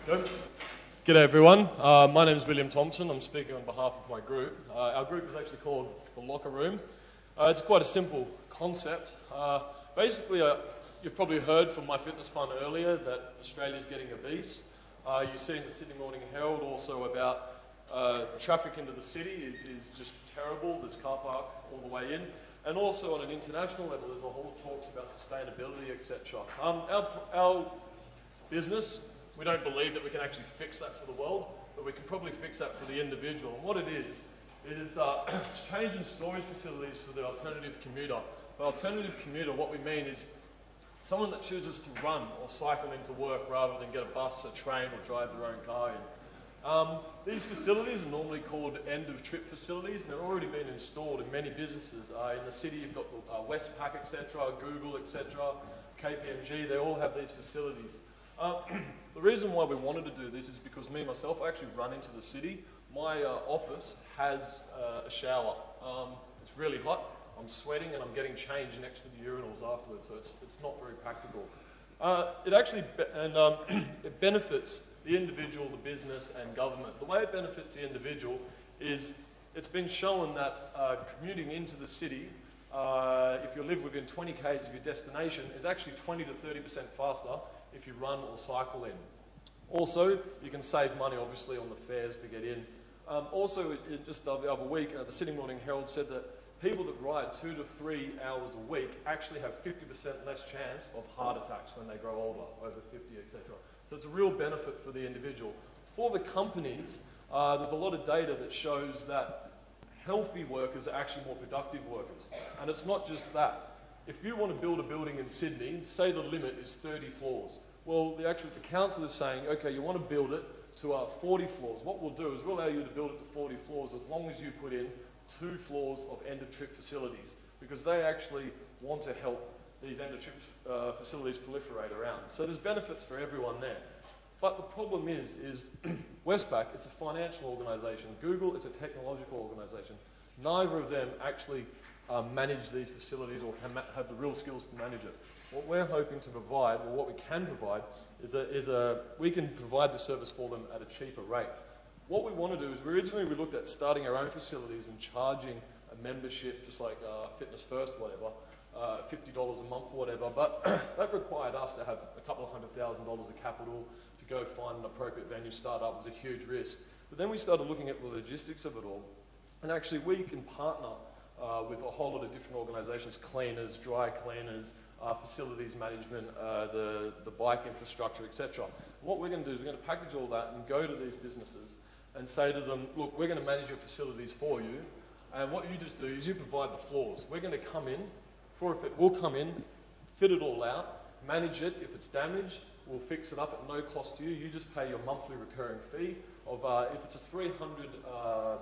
Good. G'day everyone. My name is William Thompson. I'm speaking on behalf of my group. Our group is actually called The Locker Room. It's quite a simple concept. Basically, you've probably heard from MyFitnessFun earlier that Australia's getting obese. You see in the Sydney Morning Herald also about traffic into the city is just terrible. There's car park all the way in. And also on an international level, there's a whole talks about sustainability, etc. Our business, we don't believe that we can actually fix that for the world, but we can probably fix that for the individual. And what it is it's changing storage facilities for the alternative commuter. By alternative commuter, what we mean is someone that chooses to run or cycle into work rather than get a bus, a train, or drive their own car in. These facilities are normally called end-of-trip facilities, and they're already been installed in many businesses. In the city, you've got Westpac, etc., Google, etc., KPMG. They all have these facilities. The reason why we wanted to do this is because me, myself, I actually run into the city. My office has a shower. It's really hot. I'm sweating and I'm getting changed next to the urinals afterwards, so it's not very practical. It benefits the individual, the business, and government. The way it benefits the individual is it's been shown that commuting into the city, if you live within 20 k's of your destination, is actually 20 to 30% faster if you run or cycle in. Also, you can save money, obviously, on the fares to get in. Just the other week, the Sydney Morning Herald said that people that ride 2 to 3 hours a week actually have 50% less chance of heart attacks when they grow older, over 50, etc. So it's a real benefit for the individual. For the companies, there's a lot of data that shows that healthy workers are actually more productive workers. And it's not just that. If you want to build a building in Sydney, say the limit is 30 floors. Well, the council is saying, okay, you want to build it to 40 floors. What we'll do is we'll allow you to build it to 40 floors as long as you put in 2 floors of end-of-trip facilities, because they actually want to help these end-of-trip facilities proliferate around. So there's benefits for everyone there. But the problem is Westpac, it's a financial organisation. Google, it's a technological organisation. Neither of them actually manage these facilities or can have the real skills to manage it. What we're hoping to provide, or what we can provide, we can provide the service for them at a cheaper rate. What we want to do is, originally we looked at starting our own facilities and charging a membership, just like Fitness First, whatever, $50 a month or whatever, but that required us to have a couple of $100,000 of capital to go find an appropriate venue. Startup was a huge risk. But then we started looking at the logistics of it all, and actually we can partner with a whole lot of different organisations, cleaners, dry cleaners, facilities management, the bike infrastructure, etc. What we're going to do is we're going to package all that and go to these businesses and say to them, look, we're going to manage your facilities for you, and what you just do is you provide the floors. We're going to come in, we'll come in, fit it all out, manage it. If it's damaged, we'll fix it up at no cost to you. You just pay your monthly recurring fee of, if it's a 300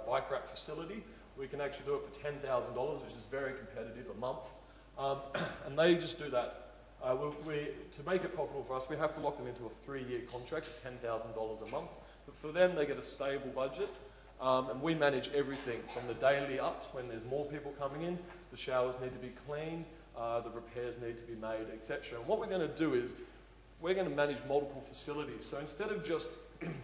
bike rack facility, we can actually do it for $10,000, which is very competitive a month. And they just do that. To make it profitable for us, we have to lock them into a 3-year contract at $10,000 a month. But for them, they get a stable budget. And we manage everything from the daily ups when there's more people coming in, the showers need to be cleaned, the repairs need to be made, etc. And what we're going to do is we're going to manage multiple facilities. So instead of just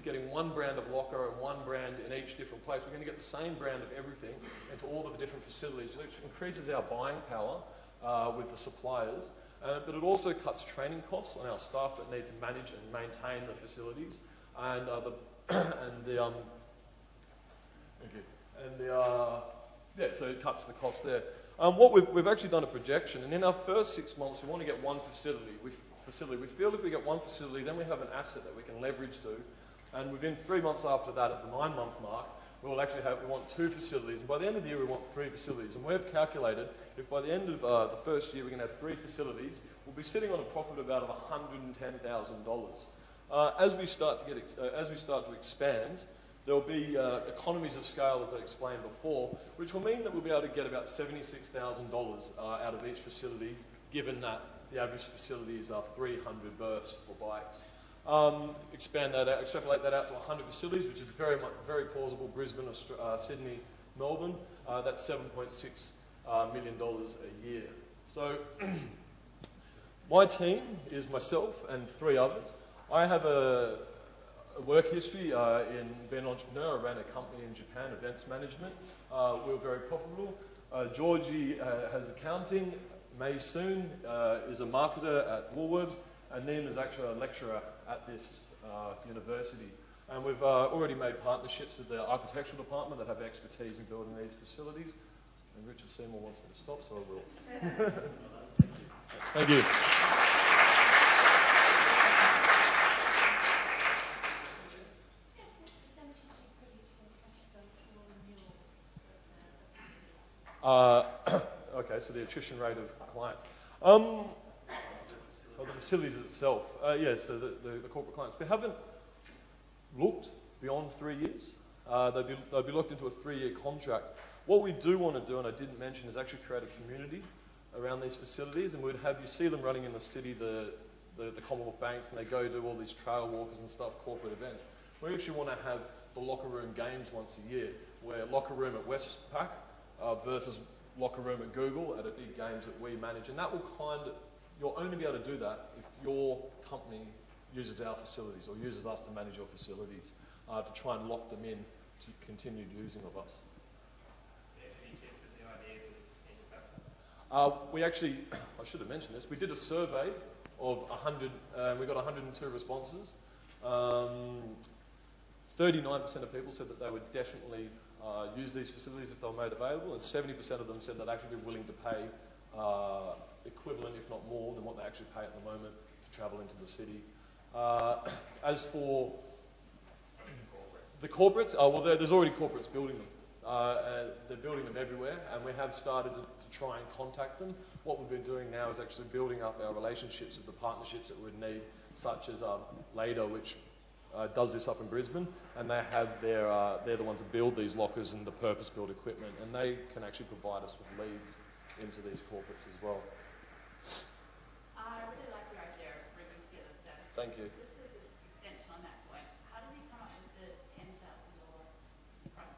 getting one brand of locker and one brand in each different place, we're going to get the same brand of everything into all of the different facilities, which increases our buying power with the suppliers. But it also cuts training costs on our staff that need to manage and maintain the facilities. And so it cuts the cost there. We've actually done a projection, and in our first 6 months, we want to get one facility. We feel if we get one facility, then we have an asset that we can leverage to, and within 3 months after that, at the 9-month mark, we want 2 facilities, and by the end of the year, we want 3 facilities. And we've calculated if by the end of the first year we're going to have 3 facilities, we'll be sitting on a profit of about $110,000. As we start to expand, there will be economies of scale, as I explained before, which will mean that we'll be able to get about $76,000 out of each facility, given that the average facility is 300 berths for bikes. Expand that out, extrapolate that out to 100 facilities, which is very plausible. Brisbane, Sydney, Melbourne, that's $7.6 million a year. So my team is myself and 3 others. I have work history in being an entrepreneur. I ran a company in Japan, events management. We were very profitable. Georgie has accounting. May Soon is a marketer at Woolworths. And Neem is actually a lecturer at this university. And we've already made partnerships with the architectural department that have expertise in building these facilities. And Richard Seymour wants me to stop, so I will. Thank you. Okay, so the attrition rate of clients. The facilities itself, yes, so the corporate clients. We haven't looked beyond 3 years. They'll be looked into a 3-year contract. What we do want to do, and I didn't mention, is actually create a community around these facilities, and we'd have you see them running in the city, the Commonwealth Banks, and they go do all these trail walkers and stuff, corporate events. We actually want to have the locker room games once a year, where locker room at Westpac versus locker room at Google at a big games that we manage, and that will you'll only be able to do that if your company uses our facilities or uses us to manage your facilities to try and lock them in to continued using of us. Have you tested the idea with any customers? We actually, I should have mentioned this, we did a survey of 100, we got 102 responses. 39% of people said that they would definitely use these facilities if they were made available, and 70% of them said they'd actually be willing to pay equivalent, if not more, than what they actually pay at the moment to travel into the city. As for the corporates, well, there's already corporates building them. They're building them everywhere, and we have started to try and contact them. What we've been doing now is actually building up our relationships with the partnerships that we need, such as LADA, which does this up in Brisbane, and they have they're the ones that build these lockers and the purpose-built equipment, and they can actually provide us with leads into these corporates as well. I really like your idea of bringing together staff. Thank you. This is an extension on that point. How did you come up with the $10,000 price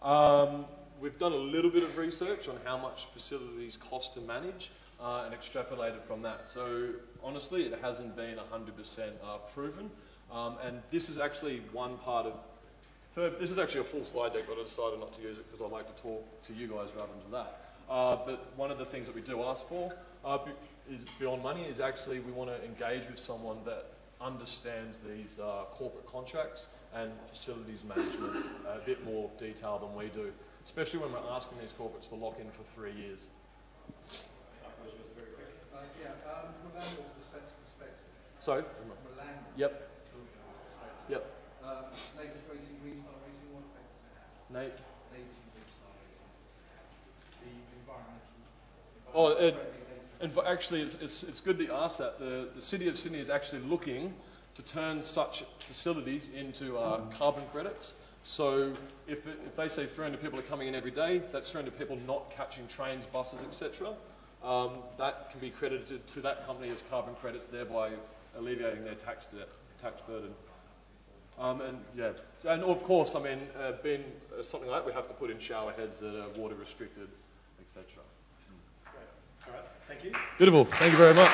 point? We've done a little bit of research on how much facilities cost to manage and extrapolated from that. So honestly, it hasn't been 100% proven. And this is actually one part of, this is actually a full slide deck, but I decided not to use it because I like to talk to you guys rather than to that. But one of the things that we do ask for is beyond money is actually we want to engage with someone that understands these corporate contracts and facilities management a bit more detail than we do, especially when we're asking these corporates to lock in for 3 years. From a landlord's perspective. Sorry? From a landlord's Yep. perspective. Yep. Neighbours racing, restart racing, what effect does it have? Nate? Neighbours restart racing. The environmental. Actually, it's good that you asked that. The City of Sydney is actually looking to turn such facilities into carbon credits. So if they say 300 people are coming in every day, that's 300 people not catching trains, buses, etc. That can be credited to that company as carbon credits, thereby alleviating their tax burden. And of course, I mean, being something like that, we have to put in shower heads that are water restricted, etc. Great. All right. Thank you. Beautiful. Thank you very much.